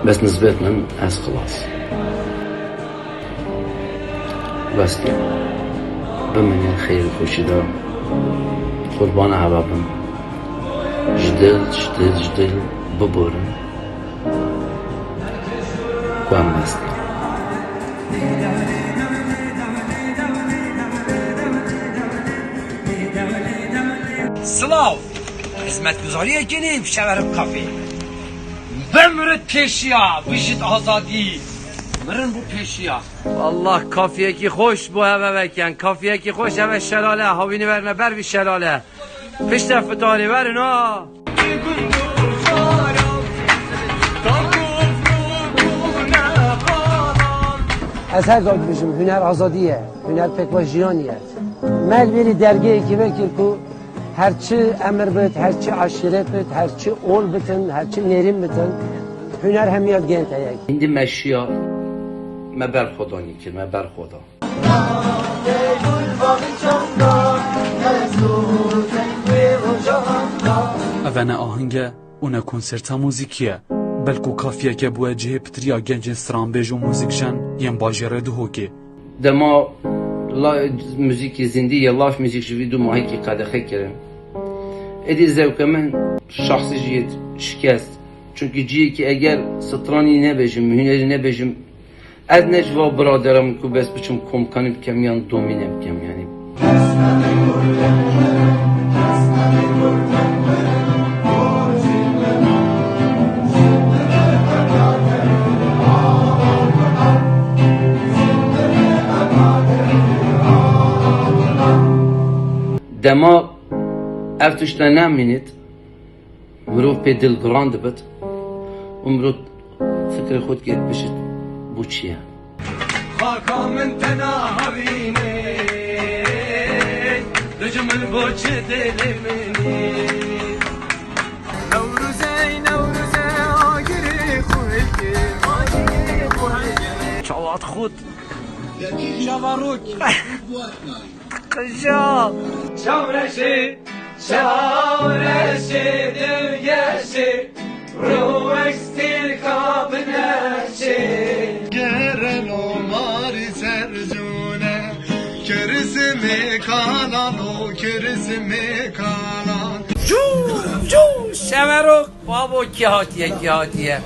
بس نسبت من از خلاص بس که بمنین خیر خوشی دار قربان حبابم جدل ببورن و هم بس سلاو hizmetguzari ekenim şeverim kafe. Bemrit peşiya, bişit azadi. Mırın bu peşiya. Allah kafiye ki hoş bu eve veken. Kafiye ki hoş eve şelale. Havini verme ber bir şelale. Pişte fıtari verin ha. Eser dağıtmışım, hüner azadiye, hüner pekvajiyaniye. Melveri dergi ki vekil ku herçi emir bit, herçi aşiret bit, herçi ol bitin, herçi nerim bitin. Hüner hemiyet genteyek. Şimdi meşya meber خدانی که meber خدا Evene ahenge una konserta müzikiye. Belku kafiye ke bu ece ptriya gencin stranbej u müzikjen yen bajere duhoki. دما لا موزیک زندی یا لاف موزیک جوی دو ماهی که قدخه کرن ادی زوک من شخصی جیت شکست چونکه جیه که اگر سترانی نبیجم هنری نبیجم از نجوا برادرم که بس بچم کمکانی بکم یا دومینه بکم یعنی دما افتشتا نمینید مروف به دل گراند بد و مروف فکر خود گرد بشید بو چیه خاکا من تنا هوینه دجمل بوچه دل منی نوروزه آگری خویلکی چوات خود شواروک Kışa Şavreşi Dünyesi Ruh ekstil kabneşi Geren o mari serzune Kerisimi kalan o kerisimi kalan Şeverok Babo ki hatiye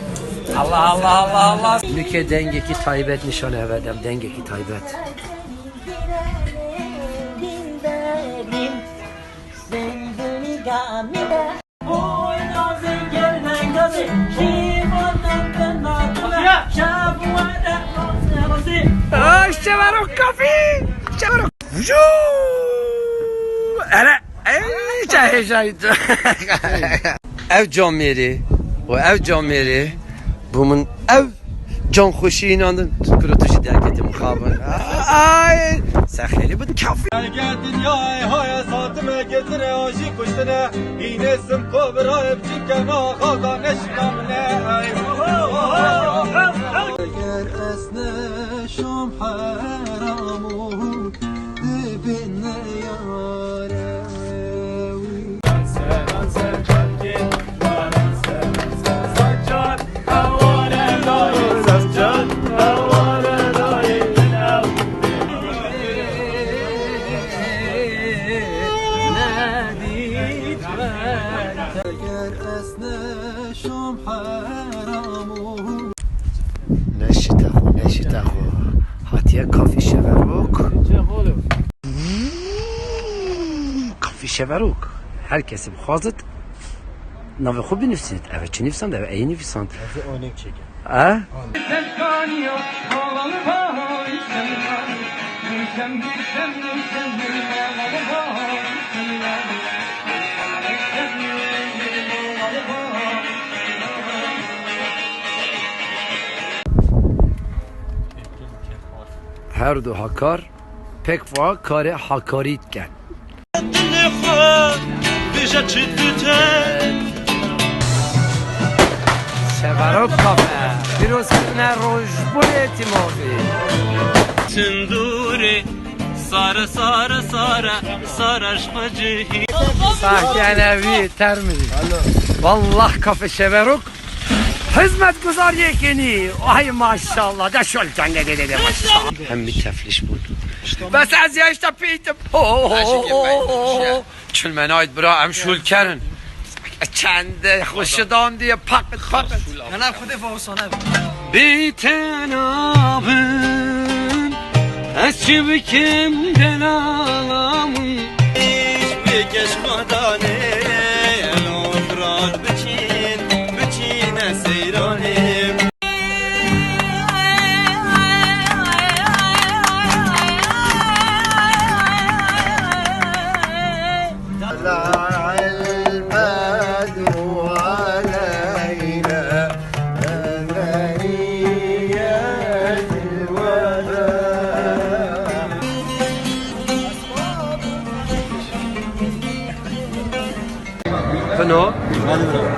Allah Müke dengeki taybet nişanı evedem dengeki taybet Şeverok kafi Şeverok Ev can meri o ev can meri bumun ev can خوشی inandın kurutuşu derketi muhabir ay sahili bu kafi Gel dünyayı hayatımı getire aşık kuştune İnesim kobra hepçikken ağada neşkamne Eğer esne şam haramu dibine yare نشیتاخو هاتیه کافی شeverook کافی شeverook herkesi bixwazit navê xwe binivîsît ev çi nivîsand ev eyî nivîsand Örnek çekin ha her du hakar pek va kare hakarit ken شeverok kafe piroz kirine rojbulê tîmavî Sinduri sara sara sara sara Sahkenevi termini. Vallah kafe şeverok Hizmet güzar yekini. Ay maşallah. Da şöyle canlı de maşallah. Hem bir tefliş buldu. Bes az ya işte peytim. Çülmen ait bura hem şulkerin. Kendi hoşudan diye pak. انا خود فوسانه Bitenabın eski kimden alamın. بکش خدانه لندران بچین سیرانه طلع البدر علينا ثنيات الوداع Feno.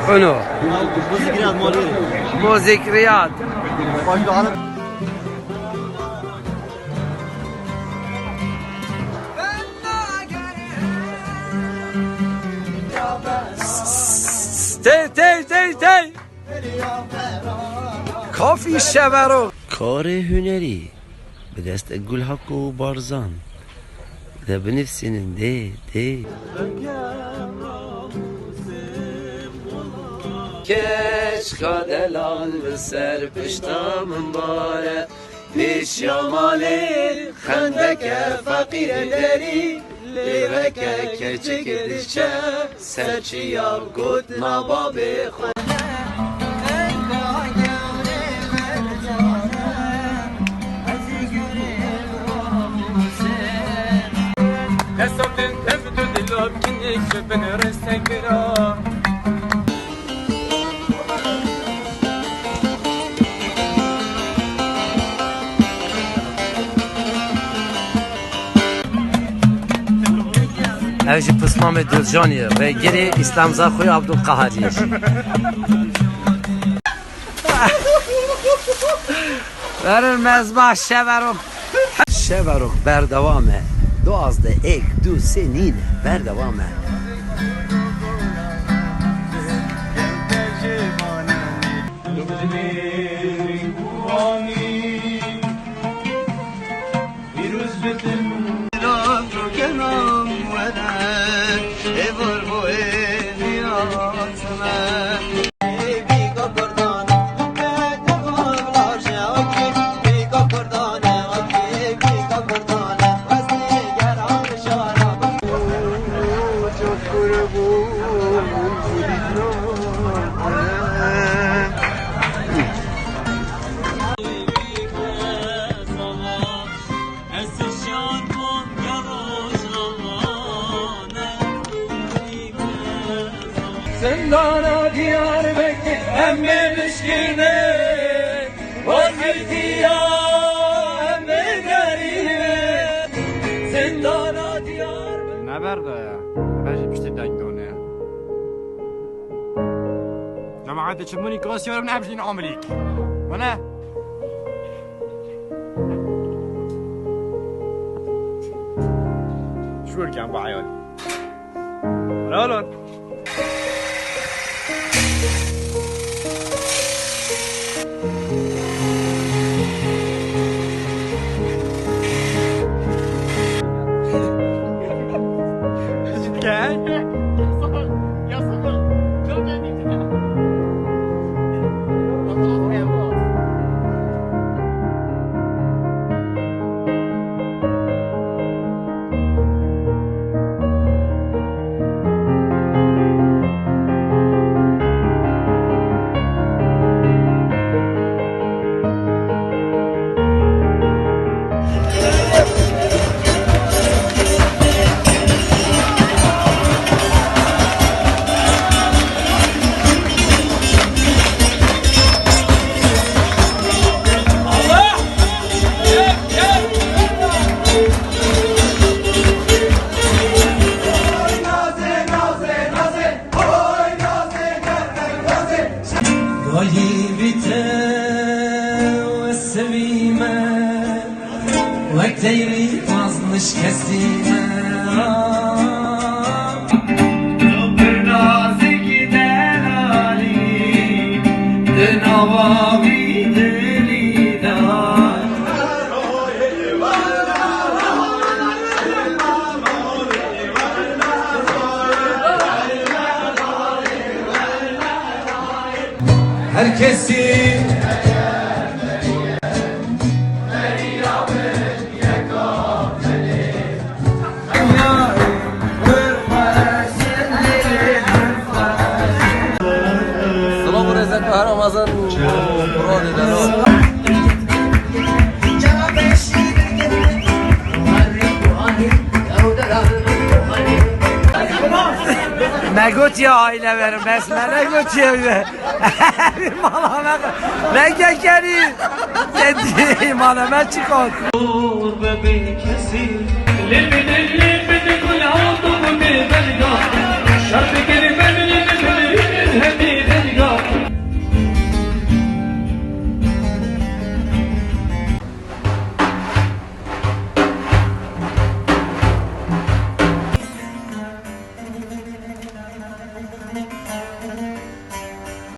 Feno. Müzik riyad. Tey. Kafi şevero. کار هنری به دست گل حق و بارزان ده بنفسین ده Keş kadelal ve ser piştamın bare Piş yamali Xendeke fakir deri Leveke keçik edişe Serçi ya gut nababi Hesabın tevdü dilab kinnik şebin restekira Evji pısmam Dürcaniye ve geri İslamza Khoy Abdülkahariye. Verir mezbah şeverok berdevame. Doğazda ek du senin berdevame. Zindana Diyarbakır emme müşkine vazifeti ya emme garine Zindana Diyarbakır Ne berda ya? Bence bir şey denk onu ya. جماعة تشموني كوسي ولا بنعرف شنو عمريك وانا شو رجع بعيال لا Teyri fazlış kesime bir nazik gider Ali herkesi Sıla bu rezet ve her Ramazan Ne götüye aile verin besme ne götüye malama ne gekeri dedi malama çıkar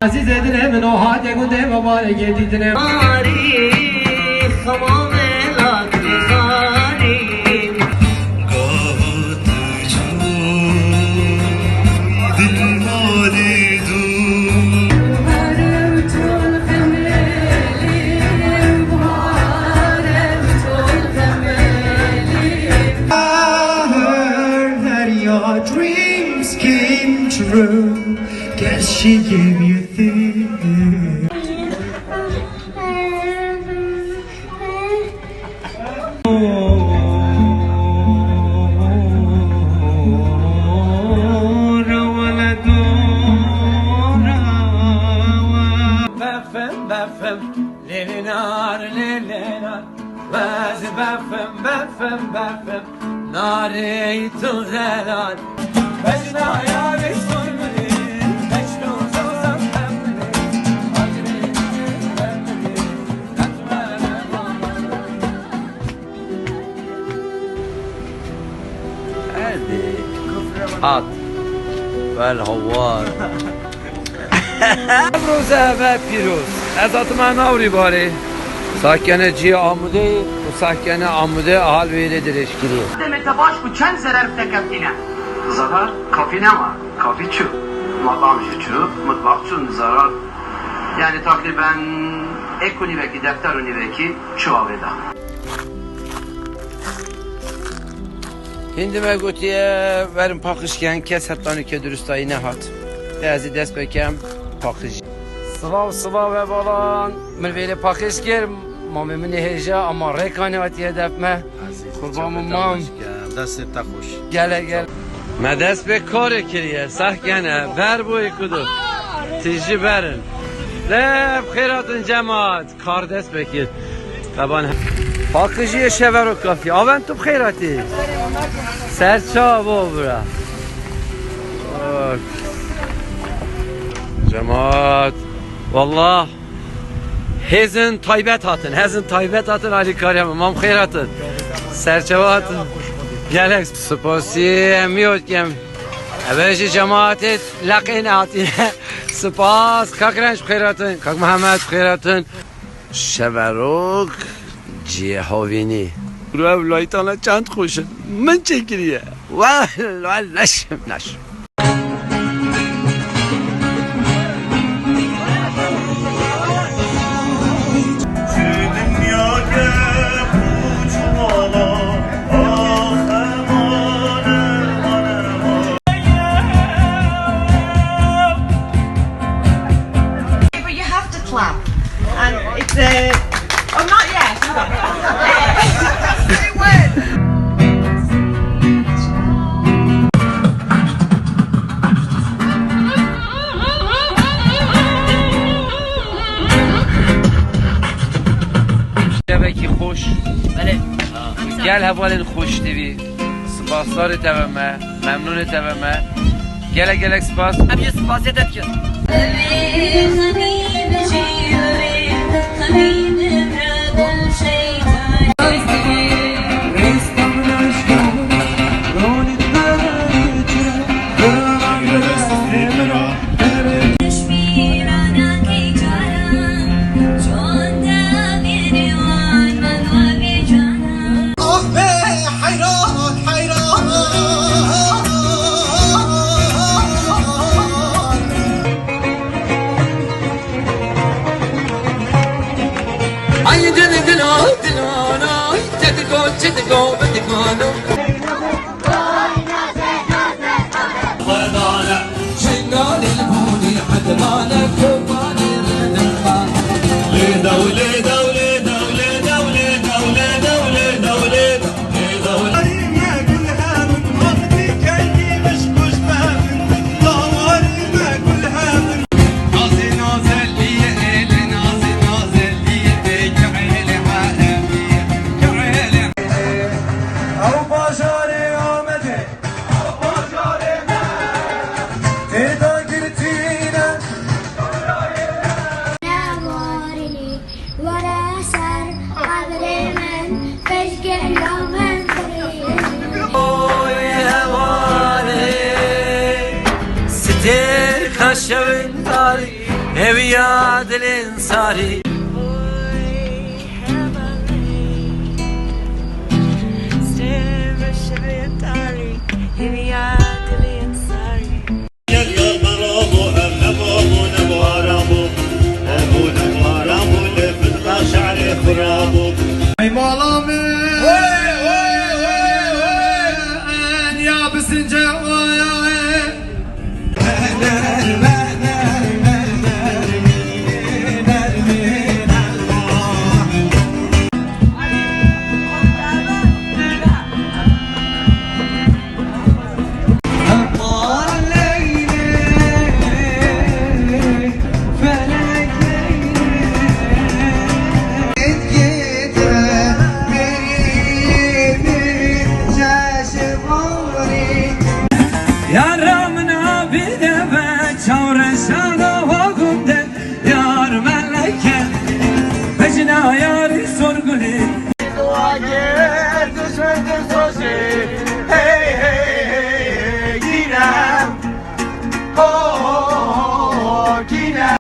Aziz edine min o hade günde mübarek edine your dreams came true. Guess she gave you things. بفهم ليلنار ليلنار باز بفهم ناري تغلال بجنا يا بسمني بجنو زوزم بمني أجري بمني هذه حط والهوار روزه و پیروز ازات من آوری باره ساکنه جی آموده و ساکنه آموده حال ویده درشگیری demek baş bu çen zarar tekabine. Zarar kafi ne var? Kafi çu. Matbağımcı çu, mutbakçun zarar. Yani takriben ek univeki, defter univeki çu aveda. Hindi me gotiye verin pakışken kes hatta ke dürüstayı ne hat. Ezi dest bekem pakış. Sıvav ve balan. Mürveli pakış ger. Mami mini heja ama rekani atiye defme. Kurbanım mam. Dest ta hoş. Gel. Me dest be kore kiriye. Sah gene. Ver bu ikudu. Tijji verin. Lef khairatın cemaat. Kar dest bekir. Taban. Pakıcıya şever o kafi. Aventum khairati. Serçav o bura. Cemaat. Vallah. Hezin taybet hatın Ali Karyam. Mam khairatın. Serçava hatın. Gelek. Spasi emiyot kem. Evvelci cemaatet laqine hatine. Spas. Kakrenç khairatın. Kak Muhammed khairatın. Şeverok. Cihavini. Rev laytana çand خوشن من çekiriye. Vallahi naşım. But you have to clap, and it's a. Oh, not yet. Say when. شبکی خوش گل حوال خوش دیوی سپاسدار تبمه ممنون تبمه گلک سپاس هم یه سپاسیتت کن Evi ya dilin sari. Ay malamı ya bisince Yarımın abi de be çavreşana vagunde yar meleke Vecina yari sorguli Hey hey Ginem Oh Ginem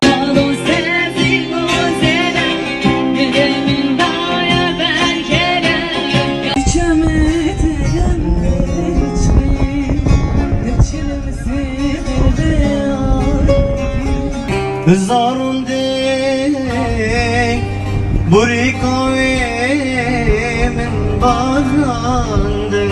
Zarun de burikoy min bağlandı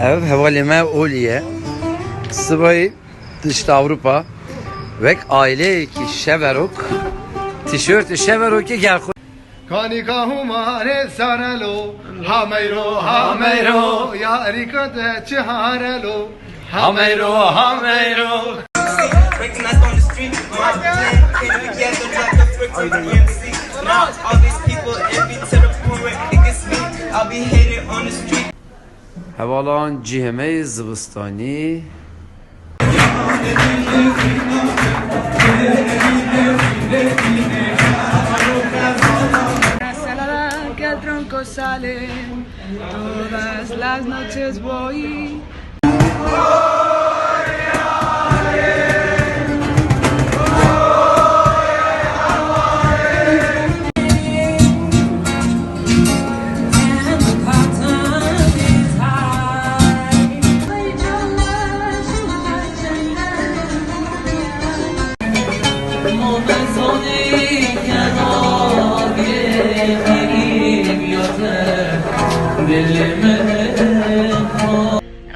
Ev hevalime Oliye Sıvayı dışta Avrupa Vek aile ki şeverok Tişört şeveroki gel Kanika humare saralo Hameyro Yarika de çiharelo Hameyro Recognized on the street, came together like a freaking MC. Now all these people envy to the point where it gets me. I'll be hated on the street. Hevalan ciheme zıvıstani Que el tronco sale, todas las noches voy.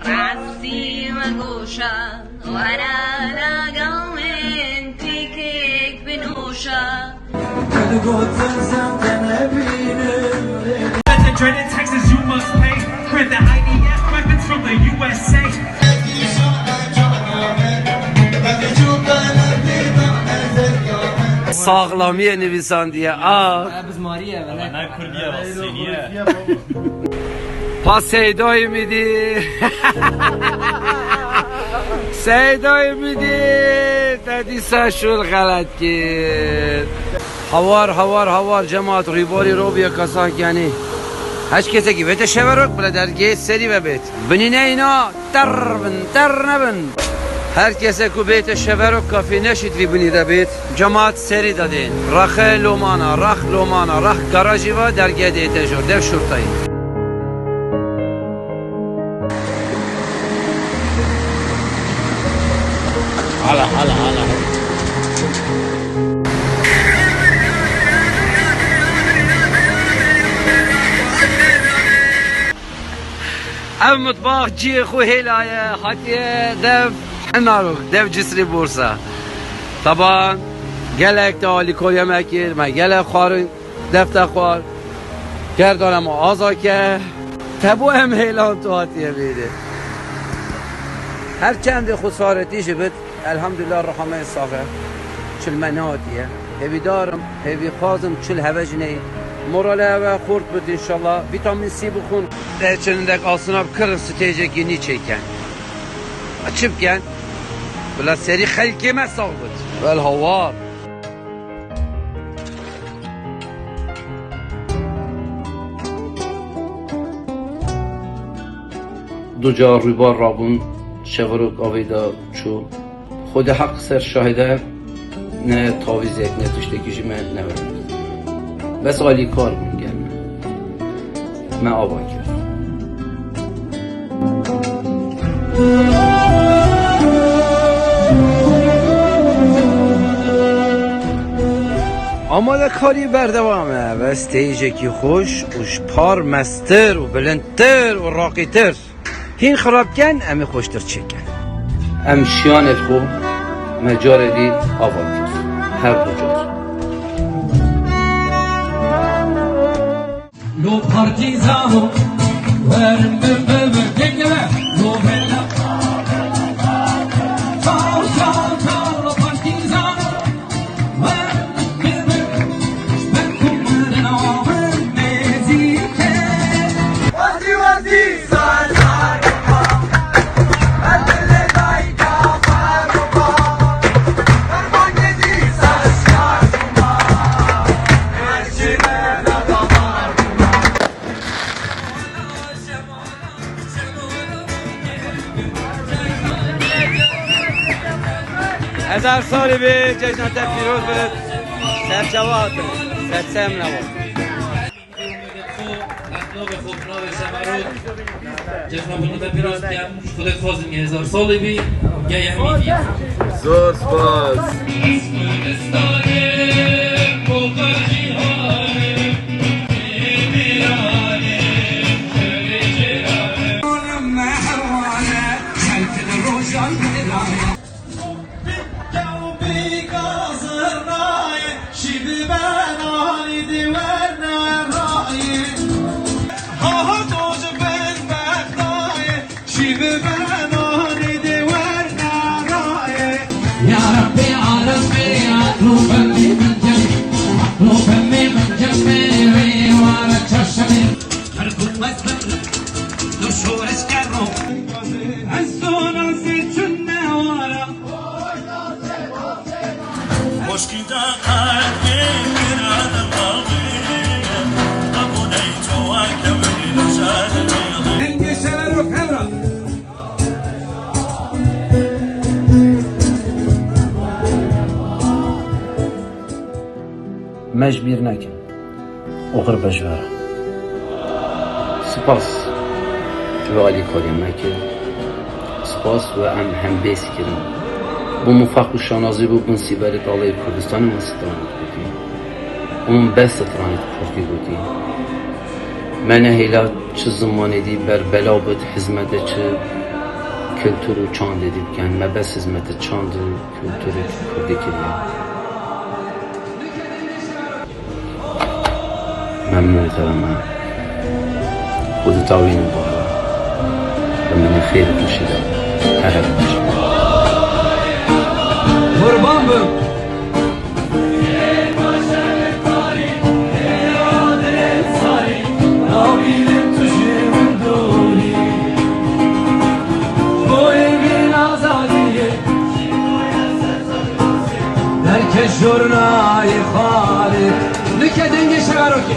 راسي مقوشة وانا لاقى من تيكيك بنوشة Dreaded taxes you must pay. Grant the IDF weapons from the USA. Sağlamiye nivisan diye Pas seydoy midi Seydoy midi Dedisa şul galat kir Havar cemaat ribari robiya kasak yani Hiç kese ki vete şeverok bile dergi seri ve bet Binine ternebin Herkese ku beyte şeverok kafi neşit vi bini de bit Cemaat seri de deyin Rakhe lomana, rah garajiva dergiye de etejor Dev şurtayı Hala Ev mutbaq ciye xu helaye hatiye dev naruk dev cisri bursa Taban gelek de alikol yemek yer me gelek xarın defte xar Gerdanım azake Tebu em helan tu hatiye biydi Her kendi khusareti jibit Elhamdülillah rahmet safe Çil menatiye Hevi darım, hevi khazım çil hevecneyi Morale ve kurt bud inşallah Vitamin C bukun Derçenindek asınab kırın steyecek yeni çeken Açıpken Bula seri halkime savbut Vel havar دو جا روبار رابون شغروک آویدا چو خود حق سر شاهده نه تاویز یک نه تشتکیشی من نورد بس عالی کار بون گرمه من آبا کرد آماده کاری بردوامه و استیجکی خوش وش پار مستر و بلندتر و راقیتر هین خرابکن امی خوشتر چکن ام شیانت خو مجار دی آوا کرد هر دو جار Lo partigiano, lo bella. Ciao, ciao, ciao, lo partigiano, هزار سالی بید جشنات پیروز بید سرچوات سرسم نبود هزار سالی بی زور سپاس مجبیر نکن اغر بجوره سپاس و عالی کاری مکر سپاس و هم بیسی کردم bu mufak şanazi bu bun siberit alayı Kürdistan'ı mı stranit kuti onun bes stranit kurdi kuti mene heyla çı zaman edi ber belabet hizmete çı kültürü çand edipken me bes hizmete çandı kültürü kurdi kiriye memnun ederim bu da tavinin bağlı ve mene kheyr kuşida her hafta Kurban bu. Şurnayı xalit Nüke dengi şevaroki